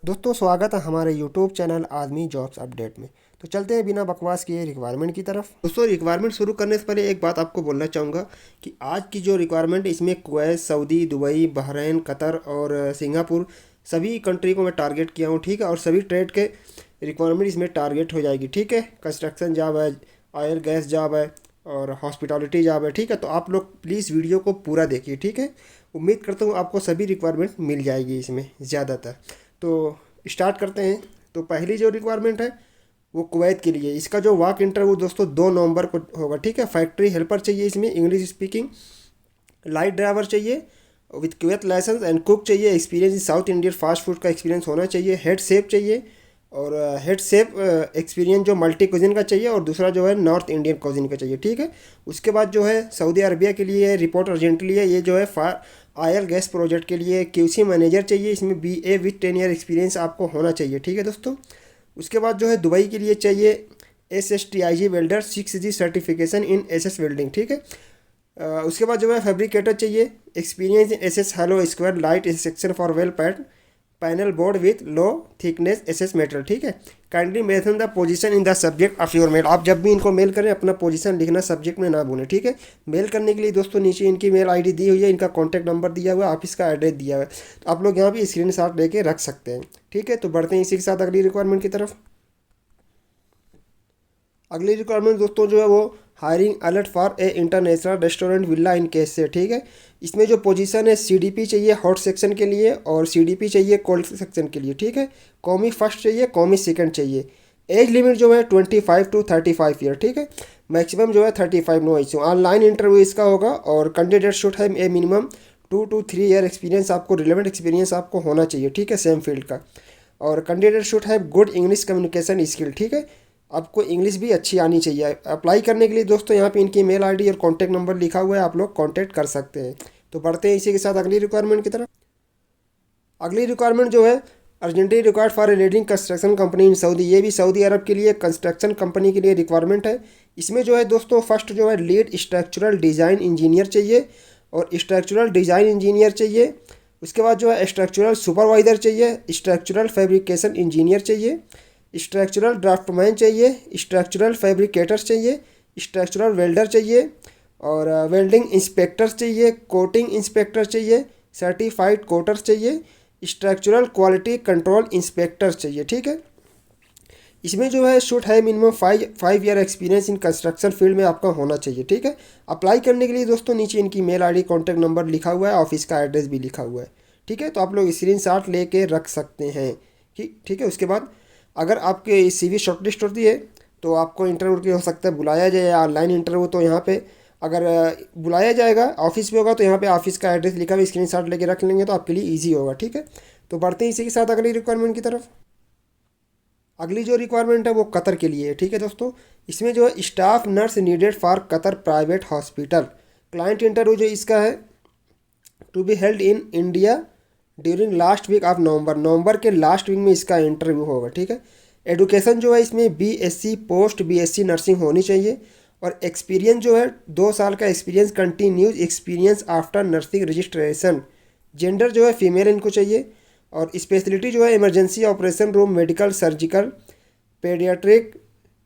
दोस्तों स्वागत है हमारे यूट्यूब चैनल आदमी जॉब्स अपडेट में। तो चलते हैं बिना बकवास किए रिक्वायरमेंट की तरफ। दोस्तों रिक्वायरमेंट शुरू करने से पहले एक बात आपको बोलना चाहूँगा कि आज की जो रिक्वायरमेंट है इसमें Kuwait, Saudi, Dubai, Bahrain, Qatar और सिंगापुर सभी कंट्री को मैं टारगेट किया हूँ, ठीक है। और सभी ट्रेड के रिक्वायरमेंट इसमें टारगेट हो जाएगी, ठीक है। कंस्ट्रक्शन जॉब है, ऑयल गैस जॉब है और हॉस्पिटैलिटी जॉब है, ठीक है। तो आप लोग प्लीज़ वीडियो को पूरा देखिए, ठीक है। उम्मीद करता हूँ आपको सभी रिक्वायरमेंट मिल जाएगी इसमें ज़्यादातर। तो स्टार्ट करते हैं। तो पहली जो रिक्वायरमेंट है वो कुवैत के लिए। इसका जो वाक इंटरव्यू दोस्तों 2 नवंबर को होगा, ठीक है। फैक्ट्री हेल्पर चाहिए, इसमें इंग्लिश स्पीकिंग, लाइट ड्राइवर चाहिए with Kuwait license and cook चाहिए, experience in South Indian fast food का एक्सपीरियंस होना चाहिए, हेड शेफ चाहिए और हेड शेफ एक्सपीरियंस जो मल्टी कुजिन का चाहिए और दूसरा जो है नॉर्थ इंडियन कुजिन का चाहिए, ठीक है। उसके बाद जो है सऊदी अरबिया के लिए रिपोर्ट अर्जेंटली है, ये जो है ऑयल गैस प्रोजेक्ट के लिए क्यूसी मैनेजर चाहिए, इसमें बीए विथ 10 ईयर एक्सपीरियंस आपको होना चाहिए, ठीक है दोस्तों। उसके बाद जो है दुबई के लिए चाहिए SSTIG welder 6G certification in SS welding, ठीक है। उसके बाद जो है फैब्रिकेटर चाहिए, experience in SS hollow square light section for well pad panel board with low thickness SS metal, ठीक है। Kindly mention the position in the subject of your mail. आप जब भी इनको मेल करें अपना पोजीशन लिखना सब्जेक्ट में ना भूलें, ठीक है। मेल करने के लिए दोस्तों नीचे इनकी मेल आईडी दी हुई है, इनका कॉन्टैक्ट नंबर दिया हुआ है, ऑफिस का एड्रेस दिया हुआ है, तो आप लोग यहाँ भी स्क्रीन शॉट लेके रख सकते हैं, ठीक है। तो बढ़ते हैं इसी के साथ अगली रिक्वायरमेंट की तरफ। अगली रिक्वायरमेंट दोस्तों जो है वो hiring alert for a international restaurant villa in case से, ठीक है। इसमें जो पोजीशन है CDP चाहिए हॉट सेक्शन के लिए और CDP चाहिए कोल्ड सेक्शन के लिए, ठीक है। कॉमी फर्स्ट चाहिए, कॉमी सेकंड चाहिए। एज लिमिट जो है 25 to 35 ईयर, ठीक है। मैक्सिमम जो है 35, नो इशू। ऑनलाइन इंटरव्यू इसका होगा और कैंडिडेट शुड है ए मिनिमम 2 to 3 ईयर एक्सपीरियंस, आपको रिलेवेंट एक्सपीरियंस आपको होना चाहिए, ठीक है, सेम फील्ड का। और कैंडिडेट शुड है गुड इंग्लिश कम्युनिकेशन स्किल, ठीक है। आपको इंग्लिश भी अच्छी आनी चाहिए। अप्लाई करने के लिए दोस्तों यहाँ पे इनकी मेल आईडी और कॉन्टैक्ट नंबर लिखा हुआ है, आप लोग कॉन्टैक्ट कर सकते हैं। तो बढ़ते हैं इसी के साथ अगली रिक्वायरमेंट की तरफ। अगली रिक्वायरमेंट जो है urgently required for a leading construction company in Saudi. ये भी सऊदी अरब के लिए कंस्ट्रक्शन कंपनी के लिए रिक्वायरमेंट है। इसमें जो है दोस्तों फर्स्ट जो है लीड स्ट्रक्चरल डिज़ाइन इंजीनियर चाहिए और स्ट्रक्चरल डिज़ाइन इंजीनियर चाहिए। उसके बाद जो है स्ट्रक्चरल सुपरवाइज़र चाहिए, स्ट्रक्चरल फैब्रिकेशन इंजीनियर चाहिए, स्ट्रक्चरल ड्राफ्टमैन चाहिए, स्ट्रक्चरल फैब्रिकेटर चाहिए, स्ट्रक्चरल वेल्डर चाहिए और वेल्डिंग इंस्पेक्टर चाहिए, कोटिंग इंस्पेक्टर चाहिए, सर्टिफाइड कोटर चाहिए, स्ट्रक्चरल क्वालिटी कंट्रोल इंस्पेक्टर चाहिए, ठीक है। इसमें जो है शूट है minimum 5 year experience in construction field में आपका होना चाहिए, ठीक है। अप्लाई करने के लिए दोस्तों नीचे इनकी मेल आईडी कॉन्टैक्ट नंबर लिखा हुआ है, ऑफिस का एड्रेस भी लिखा हुआ है, ठीक है। तो आप लोग स्क्रीनशॉट लेके रख सकते हैं, ठीक है। उसके बाद अगर आपके CV शॉर्टलिस्ट होती है तो आपको इंटरव्यू के हो सकता है बुलाया जाए या ऑनलाइन इंटरव्यू। तो यहाँ पे अगर बुलाया जाएगा ऑफिस पे होगा तो यहाँ पे ऑफिस का एड्रेस लिखा हुआ स्क्रीनशॉट लेके रख लेंगे तो आपके लिए ईजी होगा, ठीक है। तो बढ़ते हैं इसी के साथ अगली रिक्वायरमेंट की तरफ। अगली जो रिक्वायरमेंट है वो कतर के लिए है, ठीक है दोस्तों। इसमें जो है staff nurse needed for Qatar private hospital. Client interview जो इसका है to be held in India during last week of November के लास्ट वीक में इसका इंटरव्यू होगा, ठीक है। एडुकेशन जो है इसमें BSc पोस्ट BSc नर्सिंग होनी चाहिए और एक्सपीरियंस जो है 2 साल का experience, continues experience after nursing registration. Gender जो है फीमेल इनको चाहिए और स्पेशलिटी जो है emergency operation room, medical, surgical, paediatric,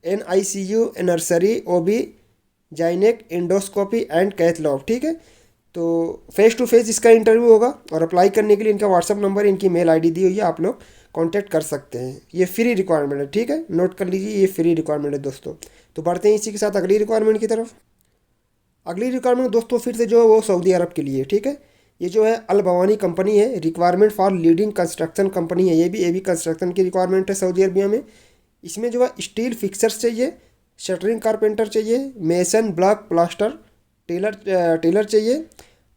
NICU, nursery, OB, gynaec, endoscopy and cath lab, ठीक है। तो फेस टू फेस इसका इंटरव्यू होगा और अप्लाई करने के लिए इनका व्हाट्सअप नंबर, इनकी मेल आईडी दी हुई है, आप लोग कांटेक्ट कर सकते हैं। ये फ्री रिक्वायरमेंट है, ठीक है, नोट कर लीजिए, ये फ्री रिक्वायरमेंट है दोस्तों। तो बढ़ते हैं इसी के साथ अगली रिक्वायरमेंट की तरफ। अगली रिक्वायरमेंट दोस्तों फिर से जो है वो सऊदी अरब के लिए, ठीक है। ये जो है अल बवानी कंपनी है, requirement for leading construction company है, ये भी कंस्ट्रक्शन की रिक्वायरमेंट है सऊदी अरबिया में। इसमें जो है स्टील फिक्सर्स चाहिए, शटरिंग कारपेंटर चाहिए, मेसन ब्लॉक प्लास्टर टेलर चाहिए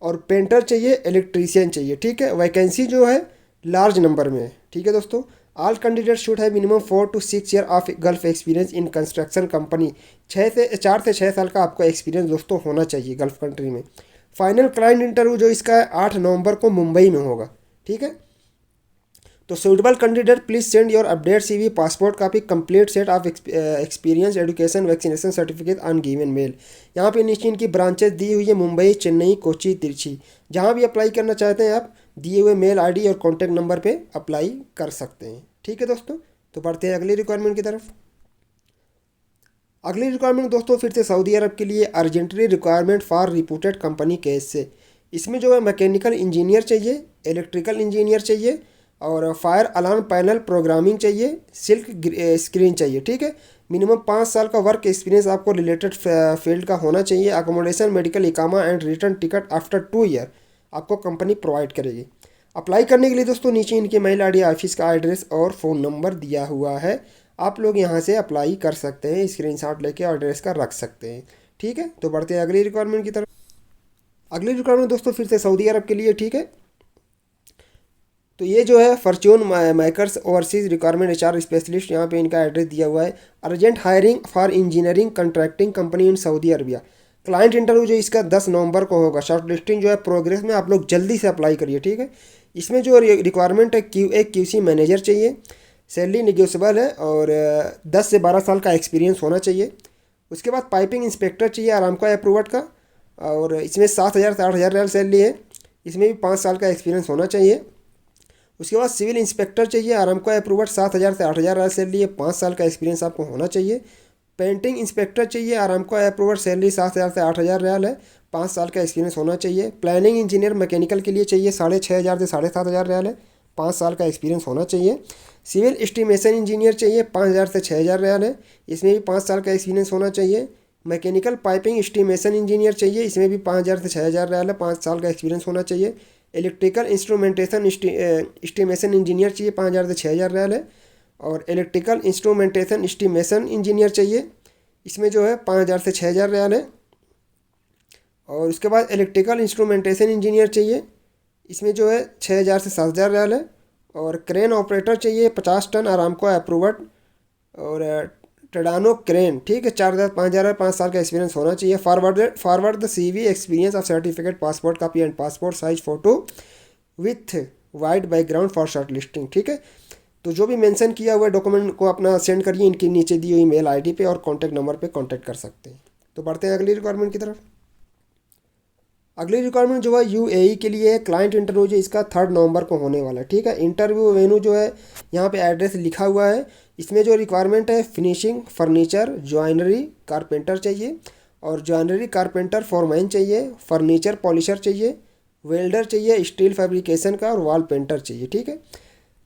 और पेंटर चाहिए, इलेक्ट्रीशियन चाहिए, ठीक है। वैकेंसी जो है लार्ज नंबर में है, ठीक है दोस्तों। ऑल कैंडिडेट शुड है minimum 4 to 6 year of gulf experience in construction company. 4 से 6 साल का आपको एक्सपीरियंस दोस्तों होना चाहिए गल्फ कंट्री में। फाइनल क्लाइंट इंटरव्यू जो इसका है 8 नवंबर को मुंबई में होगा, ठीक है। तो suitable candidate please send your update CV, passport copy, complete set of experience, education, vaccination certificate on given mail. यहाँ पे नीचे इनकी ब्रांचेस दी हुई है मुंबई, चेन्नई, कोची, तिरछी। जहाँ भी अप्लाई करना चाहते हैं आप दिए हुए मेल आईडी और कॉन्टैक्ट नंबर पे अप्लाई कर सकते हैं। ठीक है दोस्तों, तो बढ़ते हैं अगली रिक्वायरमेंट की तरफ। अगली रिक्वायरमेंट दोस्तों फिर से सऊदी अरब के लिए urgently requirement for reputed company केस से। इसमें जो है मैकेनिकल इंजीनियर चाहिए, इलेक्ट्रिकल इंजीनियर चाहिए और फायर अलार्म पैनल प्रोग्रामिंग चाहिए, सिल्क स्क्रीन चाहिए। ठीक है, मिनिमम 5 साल का वर्क एक्सपीरियंस आपको रिलेटेड फील्ड का होना चाहिए। अकोमोडेशन, मेडिकल, इकामा and return ticket after 2 year आपको कंपनी प्रोवाइड करेगी। अप्लाई करने के लिए दोस्तों नीचे इनकी मेल आईडी, ऑफिस का एड्रेस और फ़ोन नंबर दिया हुआ है। आप लोग यहाँ से अप्लाई कर सकते हैं, स्क्रीनशॉट लेके एड्रेस का रख सकते हैं। ठीक है, तो बढ़ते हैं अगली रिक्वायरमेंट की तरफ। अगली रिक्वायरमेंट दोस्तों फिर से सऊदी अरब के लिए। ठीक है, तो ये जो है Fortune makers overseas requirement HR specialist, यहाँ पे इनका एड्रेस दिया हुआ है। Urgent hiring for engineering contracting company in Saudi Arabia. Client interview जो इसका 10 नवंबर को होगा। शॉर्ट लिस्टिंग जो है प्रोग्रेस में, आप लोग जल्दी से अप्लाई करिए। ठीक है, इसमें जो रिक्वायरमेंट है QC मैनेजर चाहिए, सैलरी निगोशियबल है और 10 से 12 साल का एक्सपीरियंस होना चाहिए। उसके बाद पाइपिंग इंस्पेक्टर चाहिए आरामको अप्रूव्ड का, और इसमें 7,000 से 8,000 रियाल सैलरी है। इसमें भी 5 साल का एक्सपीरियंस होना चाहिए। उसके बाद सिविल इंस्पेक्टर चाहिए आरामको अप्रूव्ड, 7,000 से 8,000 रियाल सैलरी है, 5 साल का एक्सपीरियंस आपको होना चाहिए। पेंटिंग इंस्पेक्टर चाहिए आरामको अप्रूव्ड, सैलरी 7,000 से 8,000 रियाल है, 5 साल का एक्सपीरियंस होना चाहिए। प्लानिंग इंजीनियर मैकेनिकल के लिए चाहिए, 6,500 से 7,500 रियाल है, 5 साल का एक्सपीरियंस होना चाहिए। सिविल एस्टिमेशन इंजीनियर चाहिए, 5,000 से 6,000 रियाल है, इसमें भी 5 साल का एक्सपीरियंस होना चाहिए। मैकेनिकल पाइपिंग एस्टिमेशन इंजीनियर चाहिए, इसमें भी 5,000 से 6,000 रियाल है, 5 साल का एक्सपीरियंस होना चाहिए। इलेक्ट्रिकल इंस्ट्रूमेंटेशन एस्टिमेशन इंजीनियर चाहिए, 5,000 से 6,000 रियाल है, और इलेक्ट्रिकल इंस्ट्रूमेंटेशन एस्टिमेशन इंजीनियर चाहिए, इसमें जो है 5,000 से 6,000 रियाल है। और उसके बाद इलेक्ट्रिकल इंस्ट्रूमेंटेशन इंजीनियर चाहिए, इसमें जो है 6,000 से 7,000 रियाल है। और क्रेन ऑपरेटर चाहिए 50 टन आरामको अप्रूव्ड, और टडानो क्रेन, ठीक है, 4,000 5,000 5 साल का एक्सपीरियंस होना चाहिए। Forward the CV experience of certificate, passport copy and passport size photo with white background for short listing. ठीक है, तो जो भी मेंशन किया हुआ डॉक्यूमेंट को अपना सेंड करिए, इनके नीचे दी हुई मेल आईडी पे और कॉन्टैक्ट नंबर पे कॉन्टैक्ट कर सकते हैं। तो बढ़ते हैं अगली रिक्वायरमेंट की तरफ। अगली रिक्वायरमेंट जो है UAE के लिए है। क्लाइंट इंटरव्यू जो इसका 3 नवंबर को होने वाला है। ठीक है, इंटरव्यू वेन्यू जो है यहाँ पे एड्रेस लिखा हुआ है। इसमें जो रिक्वायरमेंट है फिनिशिंग, फर्नीचर, ज्वाइनरी कारपेंटर चाहिए, और ज्वाइनरी कारपेंटर फॉरमैन चाहिए, फर्नीचर पॉलिशर चाहिए, वेल्डर चाहिए, स्टील फैब्रिकेशन का, और वॉल पेंटर चाहिए। ठीक है,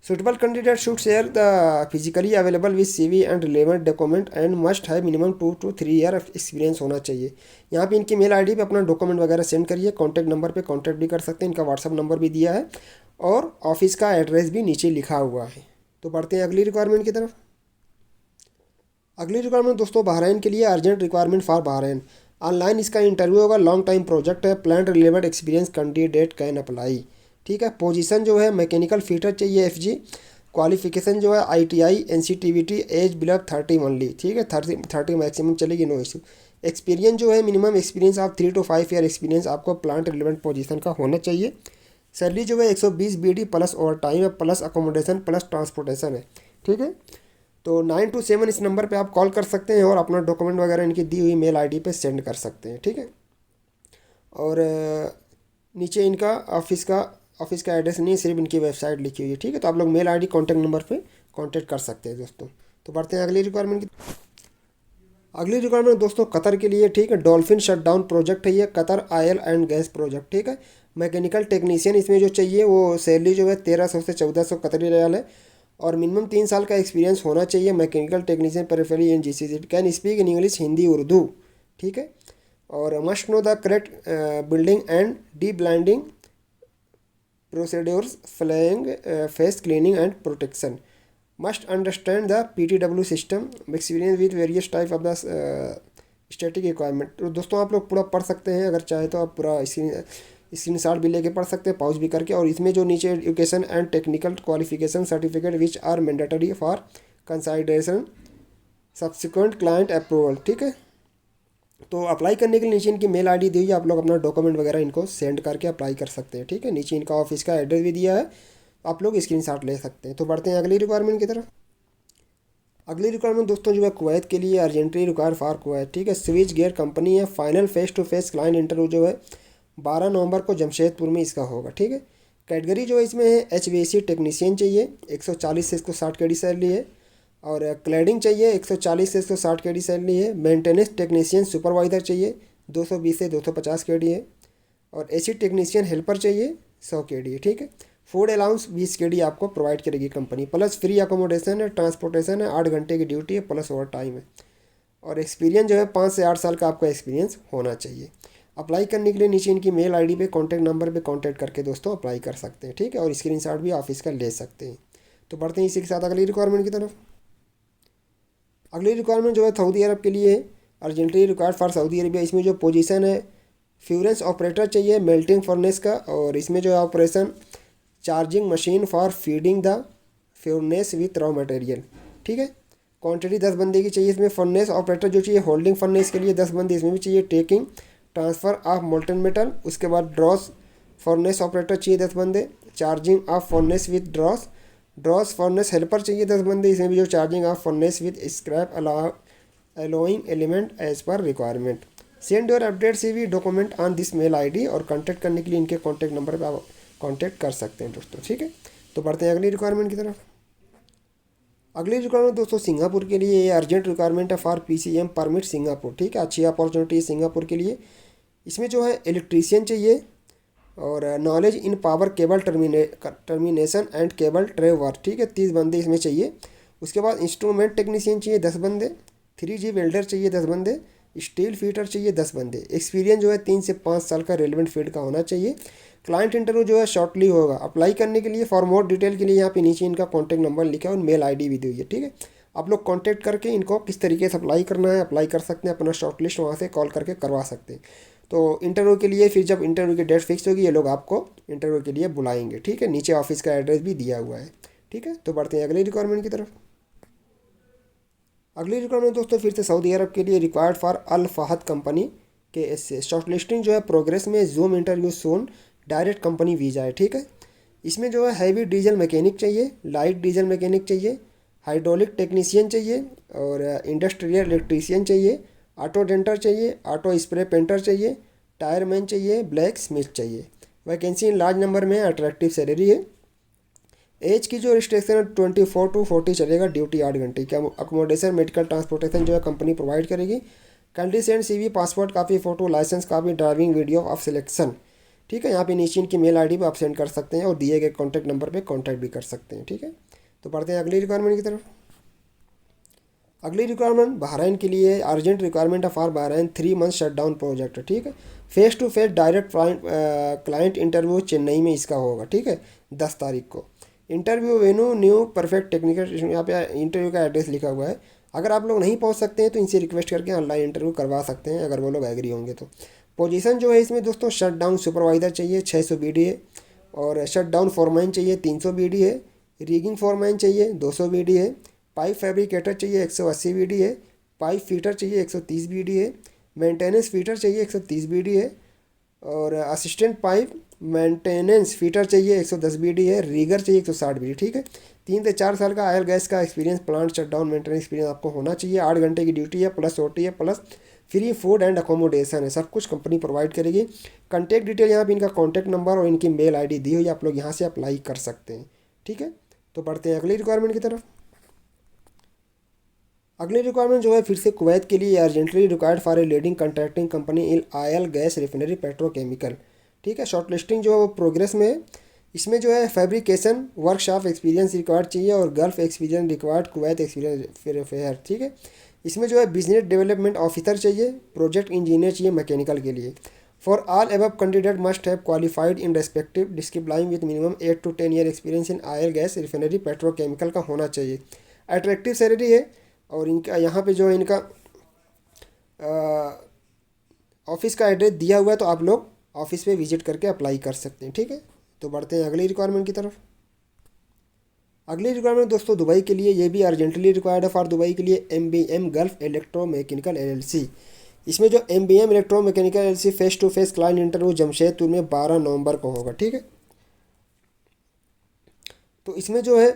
suitable candidate should share the physically available with CV and relevant document and must है मिनिमम 2 to 3 ईयर एक्सपीरियंस होना चाहिए। यहाँ पे इनकी मेल आईडी पे अपना डॉक्यूमेंट वगैरह सेंड करिए। कॉन्टैक्ट नंबर पे कॉन्टैक्ट भी कर सकते हैं, इनका व्हाट्सअप नंबर भी दिया है और ऑफिस का एड्रेस भी नीचे लिखा हुआ है। तो बढ़ते हैं अगली रिक्वायरमेंट की तरफ। अगली रिक्वायरमेंट दोस्तों बहरैन के लिए urgent requirement for Bahrain. Online इसका इंटरव्यू होगा, लॉन्ग टाइम प्रोजेक्ट है, plant relevant experience candidate can apply. ठीक है, पोजीशन जो है मैकेनिकल फिटर चाहिए FG, क्वालिफिकेशन जो है ITI NCTVT, age below 30 only. ठीक है, 30 मैक्सिमम चलेगी, नो इशू। एक्सपीरियंस जो है मिनिमम एक्सपीरियंस आप 3 to 5 ईयर एक्सपीरियंस आपको प्लांट रिलेवेंट पोजीशन का होना चाहिए। सैलरी जो है 120 BD प्लस ओवर टाइम है, प्लस अकोमोडेशन प्लस ट्रांसपोर्टेशन है। ठीक है, तो 9 to 7 इस नंबर पे आप कॉल कर सकते हैं और अपना डॉक्यूमेंट वगैरह इनकी दी हुई मेल आईडी पे सेंड कर सकते हैं। ठीक है, और नीचे इनका ऑफिस का एड्रेस नहीं, सिर्फ इनकी वेबसाइट लिखी हुई है। ठीक है, तो आप लोग मेल आईडी कॉन्टैक्ट नंबर पे कांटेक्ट कर सकते हैं दोस्तों। तो बढ़ते हैं अगली रिक्वायरमेंट की। अगली रिक्वायरमेंट दोस्तों कतर के लिए। ठीक है, डॉल्फिन शटडाउन प्रोजेक्ट है ये, Qatar oil and gas project. ठीक है, मैकेनिकल टेक्नीशियन इसमें जो चाहिए वो सैलरी जो है 1,300 से 1,400 कतरी रियाल है, और मिनिमम 3 साल का एक्सपीरियंस होना चाहिए। Mechanical technician preferably in GCC, can speak in English, Hindi, Urdu. ठीक है, और must know the correct building and D blinding procedures, flying, face cleaning and protection. Must understand the PTW system, experience with various type of the static requirement. तो दोस्तों आप लोग पूरा पढ़ सकते हैं, अगर चाहे तो आप पूरा स्क्रीनशॉट भी लेके पढ़ सकते हैं, पॉज भी करके। और इसमें जो नीचे education and technical qualification certificate which are mandatory for consideration subsequent client approval. ठीक है, तो अप्लाई करने के लिए नीचे इनकी मेल आईडी दी हुई है, आप लोग अपना डॉक्यूमेंट वगैरह इनको सेंड करके अप्लाई कर सकते हैं। ठीक है, नीचे इनका ऑफिस का एड्रेस भी दिया है, आप लोग स्क्रीनशॉट ले सकते हैं। तो बढ़ते हैं अगली रिक्वायरमेंट की तरफ। अगली रिक्वायरमेंट दोस्तों जो है कुवैत के लिए, अर्जेंटली रिक्वायर फॉर कुवैत। ठीक है, स्विच गेयर कंपनी है। Final face to face client interview जो है 12 नवंबर को जमशेदपुर में इसका होगा। ठीक है, कैटेगरी जो है इसमें है HVAC टेक्नीशियन चाहिए, 140 से 160 के डी सैलरी है। और क्लैडिंग चाहिए, 140 से 160 के डी सैलरी है। मेंटेनेंस टेक्नीशियन सुपरवाइज़र चाहिए, 220 से 250 के डी है। और एसी टेक्नीशियन हेल्पर चाहिए, 100 के डी है, ठीक है। फूड अलाउंस 20 के डी आपको प्रोवाइड करेगी कंपनी, प्लस फ्री अकोमोडेशन है, ट्रांसपोर्टेशन है, 8 घंटे की ड्यूटी है, प्लस ओवर टाइम है। और एक्सपीरियंस जो है 5 से 8 साल का आपका एक्सपीरियंस होना चाहिए। अप्लाई करने के लिए नीचे इनकी मेल आईडी पे कॉन्टैक्ट नंबर पे कॉन्टैक्ट करके दोस्तों अप्लाई कर सकते हैं, ठीक है। और स्क्रीनशॉट भी ऑफिस का ले सकते हैं। तो बढ़ते हैं इसी के साथ अगली रिक्वायरमेंट की तरफ। अगली रिक्वायरमेंट जो है सऊदी अरब के लिए है, urgently required for Saudi Arabia. इसमें जो पोजीशन है फ्यूरेंस ऑपरेटर चाहिए मेल्टिंग फर्नेस का। और इसमें जो है operation charging machine for feeding the furnace with raw material, ठीक है। क्वांटिटी 10 बंदे की चाहिए इसमें। फर्नेस ऑपरेटर जो चाहिए होल्डिंग फर्नेस के लिए 10 बंदे इसमें भी चाहिए। Taking transfer of molten metal, उसके बाद ड्रॉस फर्नेस ऑपरेटर चाहिए 10 बंदे। Charging of furnace with dross furnace helper चाहिए 10 बंदे, इसमें भी जो charging of furnace with scrap alloying element as per requirement. Send your update CV document on this mail ID। और कॉन्टैक्ट करने के लिए इनके कॉन्टैक्ट नंबर पर आप कॉन्टैक्ट कर सकते हैं दोस्तों, ठीक है। तो बढ़ते हैं अगली रिक्वायरमेंट की तरफ। अगली रिक्वायरमेंट दोस्तों सिंगापुर के लिए, ये अर्जेंट रिक्वायरमेंट है फॉर PCM परमिट सिंगापुर, ठीक है। अच्छी अपॉर्चुनिटी है सिंगापुर के लिए। इसमें जो है इलेक्ट्रीशियन चाहिए और knowledge in power cable termination and cable tray work, ठीक है। 30 बंदे इसमें चाहिए। उसके बाद इंस्ट्रूमेंट टेक्नीशियन चाहिए 10 बंदे। 3G वेल्डर चाहिए 10 बंदे। स्टील फीटर चाहिए 10 बंदे। एक्सपीरियंस जो है 3 से 5 साल का रेलिवेंट फील्ड का होना चाहिए। क्लाइंट इंटरव्यू जो है शॉर्टली होगा। अप्लाई करने के लिए फॉर मोर डिटेल के लिए यहाँ पे नीचे इनका कॉन्टैक्ट नंबर लिखा है और मेल ID भी दी हुई है, ठीक है। आप लोग कॉन्टैक्ट करके इनको किस तरीके से अप्लाई करना है अप्लाई कर सकते हैं, अपना शॉर्ट लिस्ट वहाँ से कॉल करके करवा सकते हैं। तो इंटरव्यू के लिए फिर जब इंटरव्यू की डेट फिक्स होगी ये लोग आपको इंटरव्यू के लिए बुलाएंगे, ठीक है। नीचे ऑफिस का एड्रेस भी दिया हुआ है, ठीक है। तो बढ़ते हैं अगली रिक्वायरमेंट की तरफ। अगली रिक्वायरमेंट दोस्तों फिर से सऊदी अरब के लिए required for Al Fahad company के इससे शॉर्ट लिस्टिंग जो है प्रोग्रेस में, zoom interview soon, direct company visa है, ठीक है। इसमें जो है हैवी डीजल मैकेनिक चाहिए, लाइट डीजल मैकेनिक चाहिए, हाइड्रोलिक टेक्नीशियन चाहिए और इंडस्ट्रियल इलेक्ट्रीशियन चाहिए, ऑटो डेंटर चाहिए, ऑटो स्प्रे पेंटर चाहिए, टायर मैन चाहिए, ब्लैक स्मिथ चाहिए। वैकेंसी इन लार्ज नंबर में, अट्रैक्टिव सैलरी है। एज की जो रिस्ट्रिक्शन है 24 to 40 चलेगा, ड्यूटी 8 घंटे की। अकोमोडेशन मेडिकल ट्रांसपोर्टेशन जो है कंपनी प्रोवाइड करेगी। Country send CV passport copy, photo, licence copy, driving video of selection, ठीक है। यहाँ पे नीचे इनकी मेल ID पे आप सेंड कर सकते हैं और दिए गए कॉन्टैक्ट नंबर पे कॉन्टैक्ट भी कर सकते हैं, ठीक है। तो बढ़ते हैं अगली रिक्वायरमेंट की तरफ। अगली रिक्वायरमेंट बहरीन के लिए अर्जेंट रिक्वायरमेंट है for Bahrain 3 month shutdown project, ठीक है। Face to face direct client interview Chennai में इसका होगा, ठीक है, 10 तारीख को। Interview venue new perfect technical, यहाँ पे इंटरव्यू का एड्रेस लिखा हुआ है। अगर आप लोग नहीं पहुँच सकते हैं तो इनसे रिक्वेस्ट करके ऑनलाइन इंटरव्यू करवा सकते हैं अगर वो लोग एग्री होंगे तो। पोजीशन जो है इसमें दोस्तों शट डाउन सुपरवाइज़र चाहिए 600 BD है। और शट डाउन फोरमैन चाहिए 300 BD है। रिगिंग फोरमैन चाहिए 200 BD है। पाइप फैब्रिकेटर चाहिए 180 BD है। पाइप फीटर चाहिए 130 BD है। मेंटेनेंस फीटर चाहिए 130 BD है। और असिस्टेंट पाइप मेंटेनेंस फीटर चाहिए 110 BD है। रीगर चाहिए 160 BD, ठीक है। 3 से 4 साल का ऑयल गैस का experience, plant shutdown maintenance experience आपको होना चाहिए। 8 घंटे की ड्यूटी है, प्लस OT है, plus free food and accommodation है, सब कुछ कंपनी प्रोवाइड करेगी। कॉन्टैक्ट डिटेल यहाँ पे इनका कॉन्टैक्ट नंबर और इनकी मेल ID दी हुई है, आप लोग यहाँ से अप्लाई कर सकते हैं, ठीक है। तो बढ़ते हैं अगली रिक्वायरमेंट की तरफ। अगली रिक्वायरमेंट जो है फिर से कुवैत के लिए urgently required for a leading contracting company in oil gas refinery petrochemical, ठीक है। शॉर्ट लिस्टिंग जो है वो प्रोग्रेस में है। इसमें जो है फैब्रिकेशन वर्कशॉप एक्सपीरियंस रिक्वायर्ड चाहिए और gulf experience required, Kuwait experience fair, ठीक है। इसमें जो है बिजनेस डेवलपमेंट ऑफिसर चाहिए, प्रोजेक्ट इंजीनियर चाहिए मैकेनिकल के लिए। For all above candidate must have qualified in respective discipline with minimum 8 to 10 year experience in oil gas refinery petrochemical का होना चाहिए। अट्रैक्टिव सैलरी है। और इनका यहाँ पे जो है इनका ऑफिस का एड्रेस दिया हुआ है, तो आप लोग ऑफिस पे विजिट करके अप्लाई कर सकते हैं, ठीक है। तो बढ़ते हैं अगली रिक्वायरमेंट की तरफ। अगली रिक्वायरमेंट दोस्तों दुबई के लिए, ये भी अर्जेंटली रिक्वायर्ड है फॉर दुबई के लिए MBM gulf electro mechanical LLC। इसमें जो MBM electro mechanical LLC face to face client interview Jamshedpur में 12 नवंबर को होगा, ठीक है। तो इसमें जो है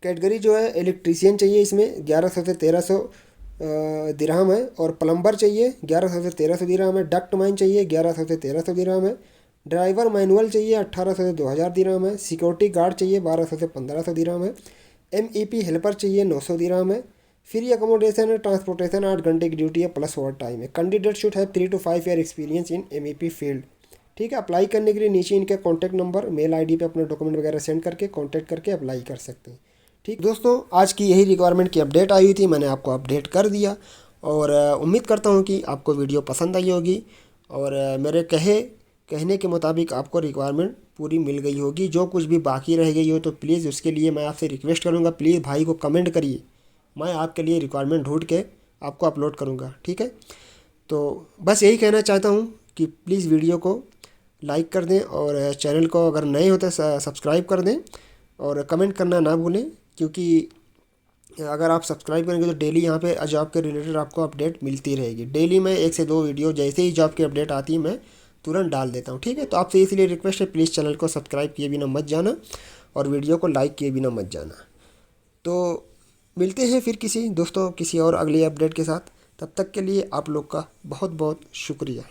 कैटेगरी जो है इलेक्ट्रीशियन चाहिए, इसमें 1100 से 1300 दिरहम है। और प्लम्बर चाहिए 1100 से 1300 दिरहम है। डक्ट माइन चाहिए 1100 से 1300 दिरहम है। ड्राइवर मैनुअल चाहिए 1800 से 2000 दिरहम है। सिक्योरिटी गार्ड चाहिए 1200 से 1500 दिरहम है। MEP हेल्पर चाहिए 900 दिरहम है। फ्री अकोमोडेशन है, ट्रांसपोर्टेशन 8 घंटे की ड्यूटी है प्लस ओवर टाइम है। Candidate should have 3 to 5 year experience in MEP field. ठीक है, अप्लाई करने के लिए नीचे इनके कॉन्टैक्ट नंबर, मेल ID पे अपना डॉक्यूमेंट वगैरह सेंड करके कॉन्टैक्ट करके अप्लाई कर सकते हैं। ठीक दोस्तों, आज की यही रिक्वायरमेंट की अपडेट आई हुई थी, मैंने आपको अपडेट कर दिया और उम्मीद करता हूँ कि आपको वीडियो पसंद आई होगी और मेरे कहने के मुताबिक आपको रिक्वायरमेंट पूरी मिल गई होगी। जो कुछ भी बाकी रह गई हो तो प्लीज़ उसके लिए मैं आपसे रिक्वेस्ट करूँगा, प्लीज़ भाई को कमेंट करिए, मैं आपके लिए रिक्वायरमेंट ढूंढ के आपको अपलोड करूँगा। ठीक है, तो बस यही कहना चाहता हूँ कि प्लीज़ वीडियो को लाइक कर दें और चैनल को अगर नए हो तो सब्सक्राइब कर दें और कमेंट करना ना भूलें, क्योंकि अगर आप सब्सक्राइब करेंगे तो डेली यहाँ पे जॉब के रिलेटेड आपको अपडेट मिलती रहेगी। डेली मैं 1 से 2 वीडियो जैसे ही जॉब की अपडेट आती है मैं तुरंत डाल देता हूँ। ठीक है, तो आपसे इसलिए रिक्वेस्ट है, प्लीज़ चैनल को सब्सक्राइब किए बिना मत जाना और वीडियो को लाइक किए बिना मत जाना। तो मिलते हैं फिर किसी और अगली अपडेट के साथ। तब तक के लिए आप लोग का बहुत बहुत शुक्रिया।